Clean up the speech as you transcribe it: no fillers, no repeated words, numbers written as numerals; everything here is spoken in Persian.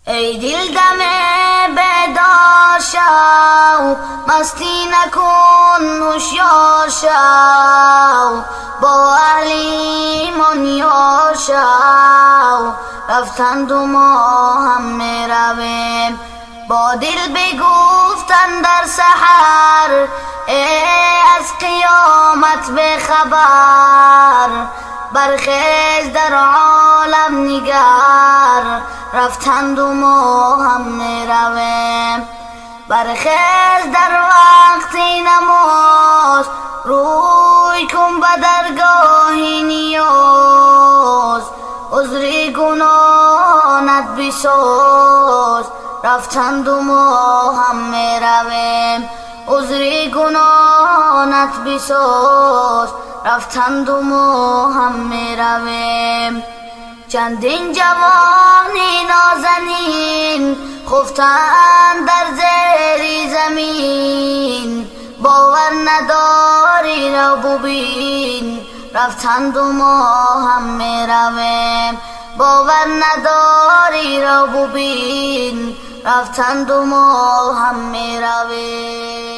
ای دل دم بیدار شو، مستی نکن هوشیار شو، با اهل ایمان یار شو، رفتند و ما هم میرویم. با دل بگفتن در سحر، از قیامت بخبر، برخیز در عالم نگر، رفتند و ما هم میرویم. برخیز در وقت نماز، روی کن به درگاه نیاز، عذر گناهانت بساز، رفتند و ما هم میرویم. عذر گناهانت بساز، رفتند و ما هم میرویم. چندین جوان نازنین خفتند در زیر زمین، باور نداری رو ببین، رفتند و ما هم میرویم. باور نداری رو ببین، رفتند و ما هم میرویم.